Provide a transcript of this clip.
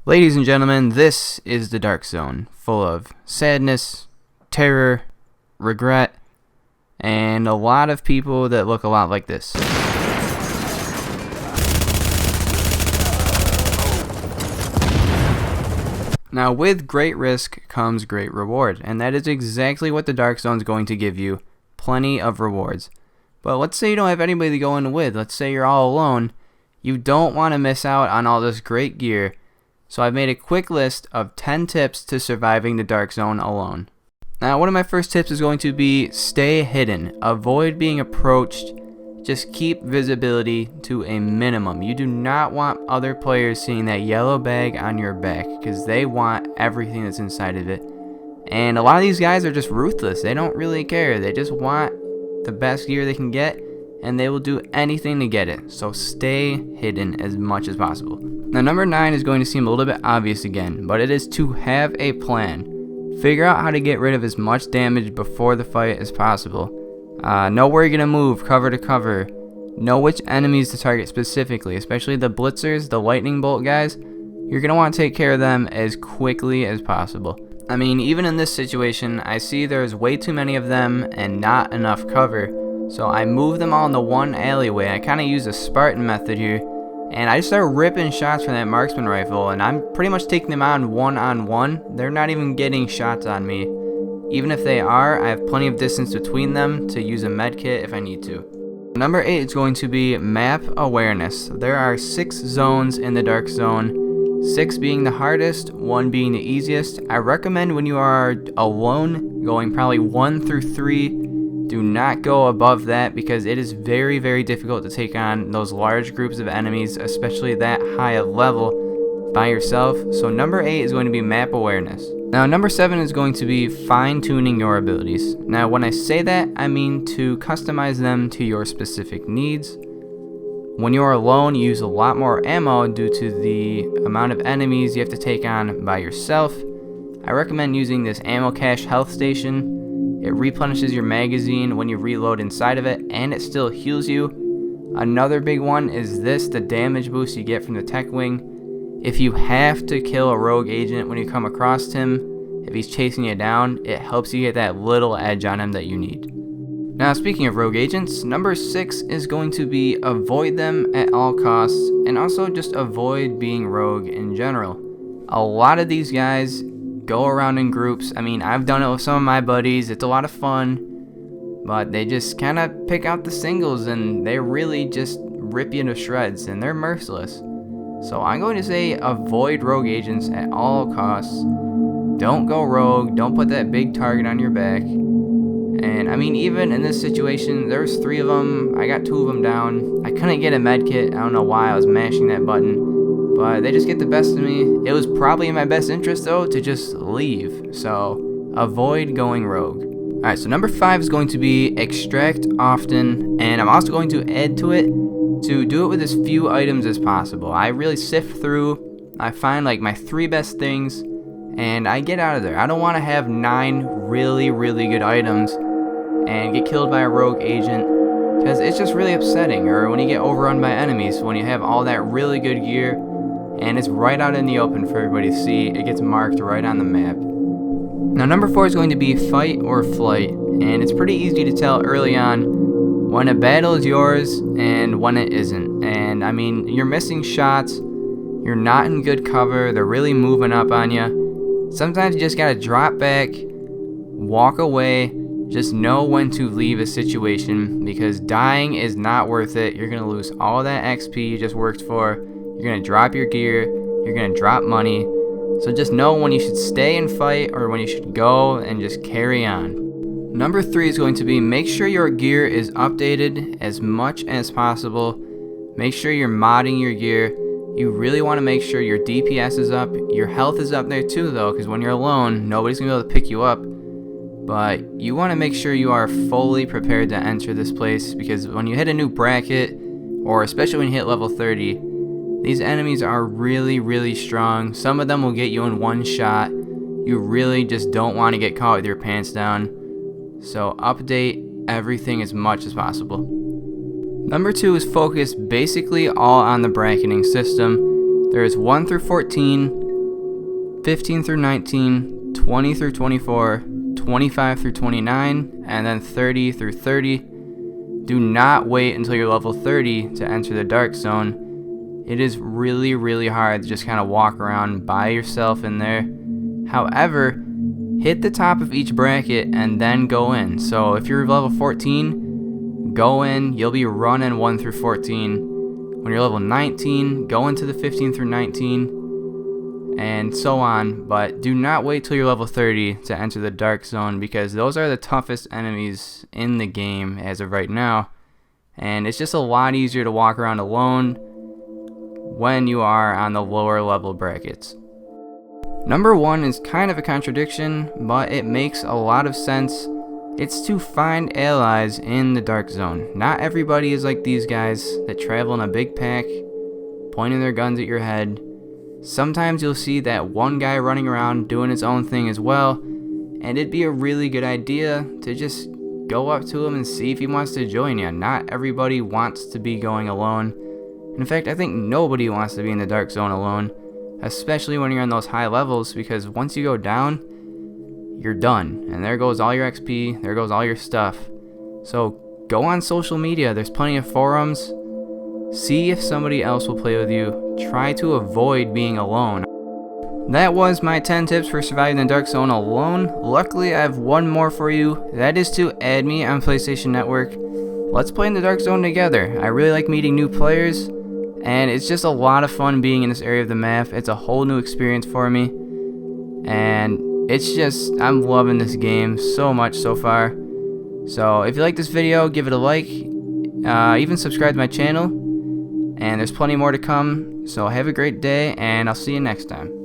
Ladies and gentlemen, this is the Dark Zone, full of sadness, terror, regret, and a lot of people that look a lot like this. Now, with great risk comes great reward, and that is exactly what the Dark Zone is going to give you, plenty of rewards. But let's say you don't have anybody to go in with, let's say you're all alone, you don't want to miss out on all this great gear. So I've made a quick list of 10 tips to surviving the Dark Zone alone. Now, one of my first tips is going to be stay hidden. Avoid being approached. Just keep visibility to a minimum. You do not want other players seeing that yellow bag on your back because they want everything that's inside of it. And a lot of these guys are just ruthless. They don't really care. They just want the best gear they can get, and they will do anything to get it. So stay hidden as much as possible. Now, number 9 is going to seem a little bit obvious again, but it is to have a plan. Figure out how to get rid of as much damage before the fight as possible. Know where you're going to move, cover to cover. Know which enemies to target specifically, especially the blitzers, the lightning bolt guys. You're going to want to take care of them as quickly as possible. I mean, even in this situation, I see there's way too many of them and not enough cover. So I move them all in the one alleyway. I kind of use a Spartan method here. And I just start ripping shots from that marksman rifle, and I'm pretty much taking them on one. They're not even getting shots on me. Even if they are, I have plenty of distance between them to use a med kit if I need to. Number 8 is going to be map awareness. There are 6 zones in the Dark Zone, 6 being the hardest, 1 being the easiest. I recommend when you are alone, going probably 1 through 3. Do not go above that because it is very, very difficult to take on those large groups of enemies, especially that high of level by yourself. So number 8 is going to be map awareness. Now number 7 is going to be fine-tuning your abilities. Now when I say that, I mean to customize them to your specific needs. When you're alone, you use a lot more ammo due to the amount of enemies you have to take on by yourself. I recommend using this ammo cache health station. It replenishes your magazine when you reload inside of it, and it still heals you. Another big one is the damage boost you get from the tech wing. If you have to kill a rogue agent when you come across him, if he's chasing you down, it helps you get that little edge on him that you need. Now, speaking of rogue agents, number 6 is going to be avoid them at all costs, and also just avoid being rogue in general. A lot of these guys go around in groups. I mean, I've done it with some of my buddies. It's a lot of fun, but they just kind of pick out the singles and they really just rip you to shreds, and they're merciless. So I'm going to say avoid rogue agents at all costs. Don't go rogue. Don't put that big target on your back. And I mean, even in this situation, there's 3 of them. I got 2 of them down. I couldn't get a med kit. I don't know why I was mashing that button. But they just get the best of me. It was probably in my best interest, though, to just leave. So, avoid going rogue. Alright, so number 5 is going to be extract often. And I'm also going to add to it to do it with as few items as possible. I really sift through. I find like my 3 best things. And I get out of there. I don't want to have 9 really, really good items and get killed by a rogue agent. Because it's just really upsetting. Or when you get overrun by enemies. When you have all that really good gear. And it's right out in the open for everybody to see. It gets marked right on the map. Now number 4 is going to be fight or flight, and it's pretty easy to tell early on when a battle is yours and when it isn't. And I mean, you're missing shots, you're not in good cover, they're really moving up on you. Sometimes you just gotta drop back, walk away, just know when to leave a situation because dying is not worth it. You're gonna lose all that XP you just worked for. You're going to drop your gear, you're going to drop money, so just know when you should stay and fight or when you should go and just carry on. Number 3 is going to be make sure your gear is updated as much as possible. Make sure you're modding your gear. You really want to make sure your DPS is up. Your health is up there too though, because when you're alone, nobody's going to be able to pick you up. But you want to make sure you are fully prepared to enter this place because when you hit a new bracket, or especially when you hit level 30, these enemies are really, really strong. Some of them will get you in one shot. You really just don't want to get caught with your pants down. So update everything as much as possible. Number 2 is focused basically all on the bracketing system. There is 1 through 14. 15 through 19, 20 through 24, 25 through 29, and then 30 through 30. Do not wait until you're level 30 to enter the Dark Zone. It is really, really hard to just kind of walk around by yourself in there. However, hit the top of each bracket and then go in. So if you're level 14, go in. You'll be running 1 through 14. When you're level 19, go into the 15 through 19, and so on. But do not wait till you're level 30 to enter the Dark Zone, because those are the toughest enemies in the game as of right now. And it's just a lot easier to walk around alone when you are on the lower level brackets. Number 1 is kind of a contradiction, but it makes a lot of sense. It's to find allies in the Dark Zone. Not everybody is like these guys that travel in a big pack, pointing their guns at your head. Sometimes you'll see that one guy running around doing his own thing as well, and it'd be a really good idea to just go up to him and see if he wants to join you. Not everybody wants to be going alone. In fact, I think nobody wants to be in the Dark Zone alone, especially when you're on those high levels, because once you go down, you're done, and there goes all your XP, there goes all your stuff. So go on social media, there's plenty of forums, see if somebody else will play with you, try to avoid being alone. That was my 10 tips for surviving the Dark Zone alone. Luckily, I have one more for you, that is to add me on PlayStation Network. Let's play in the Dark Zone together. I really like meeting new players, and it's just a lot of fun being in this area of the map. It's a whole new experience for me, and it's just, I'm loving this game so much so far. So if you like this video, give it a like, even subscribe to my channel, and there's plenty more to come. So have a great day, and I'll see you next time.